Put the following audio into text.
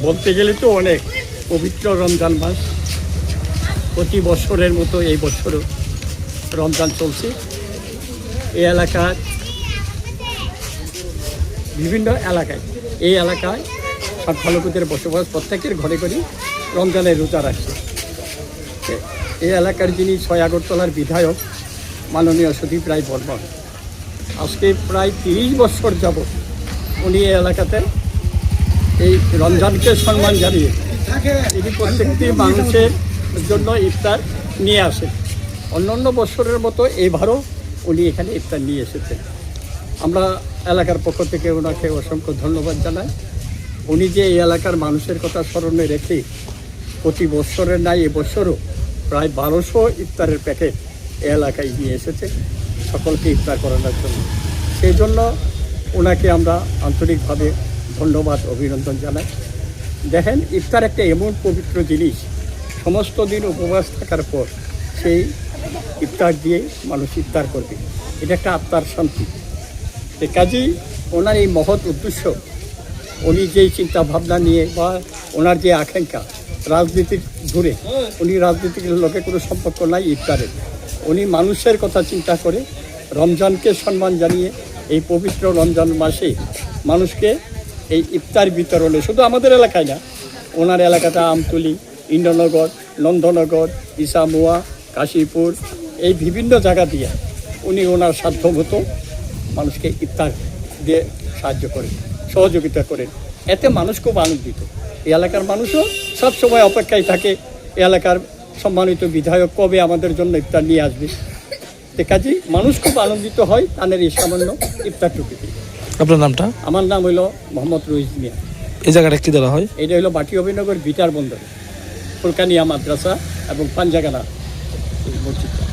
বলতে গেলে তো অনেক পবিত্র রমজান মাস, প্রতি বছরের মতো এই বছরও রমজান চলছে। এই এলাকার বিভিন্ন এই এলাকায় সংখ্যালঘুদের বসবাস, প্রত্যেকের ঘরে ঘরে রমজানের রোজা রাখছে। এই এলাকার যিনি 6 আগরতলার বিধায়ক মাননীয় সুদীপ রায় বর্মন, আজকে প্রায় 30 বছর যাবৎ উনি এই এলাকাতে এই রমজানকে সম্মান জানিয়ে তিনি প্রত্যেকটি মানুষের জন্য ইফতার নিয়ে আসেন। অন্যান্য বছরের মতো এবারও উনি এখানে ইফতার নিয়ে এসেছেন। আমরা এলাকার পক্ষ থেকে ওনাকে অসংখ্য ধন্যবাদ জানাই। উনি যে এই এলাকার মানুষের কথা স্মরণে রেখে প্রতি বছরের নাই এবছরও প্রায় 1200 ইফতারের প্যাকেট এই এলাকায় নিয়ে এসেছে সকলকে ইফতার করানোর জন্য। সেই জন্য ওনাকে আমরা আন্তরিকভাবে ধন্যবাদ, অভিনন্দন জানাই। দেখেন, ইফতার একটা এমন পবিত্র জিনিস, সমস্ত দিন উপবাস থাকার পর সেই ইফতার দিয়ে মানুষ ইফতার করবে, এটা একটা আত্মার শান্তি। কাজেই ওনার এই মহৎ উদ্দেশ্য, উনি যেই চিন্তা ভাবনা নিয়ে বা ওনার যে আকাঙ্ক্ষা, রাজনীতির ধরে উনি রাজনীতির লোকে কোনো সম্পর্ক নাই ইফতারের, উনি মানুষের কথা চিন্তা করে রমজানকে সম্মান জানিয়ে এই পবিত্র রমজান মাসে মানুষকে এই ইফতার বিতরণে, শুধু আমাদের এলাকায় না, ওনার এলাকাটা আমতলী, ইন্দ্রনগর, নন্দনগর, ইসামুয়া, কাশীপুর, এই বিভিন্ন জায়গা দিয়ে উনি ওনার সাধ্যমতো মানুষকে ইফতার দিয়ে সাহায্য করেন, সহযোগিতা করেন। এতে মানুষ খুব আনন্দিত। এই এলাকার মানুষও সবসময় অপেক্ষায় থাকে এলাকার সম্মানিত বিধায়ক কবে আমাদের জন্য ইফতার নিয়ে আসবে। কাজেই মানুষ খুব আনন্দিত হয় তাদের এই সামান্য ইফতারটুকুতে। আপনার নামটা? আমার নাম হইল মোহাম্মদ রইজ মিয়া। এই জায়গাটা কি দেওয়া হয়? এটা হলো বাটি অভিনগর বিটার বন্দর, ফুলকানিয়া মাদ্রাসা এবং পাঞ্জাগানা মসজিদটা।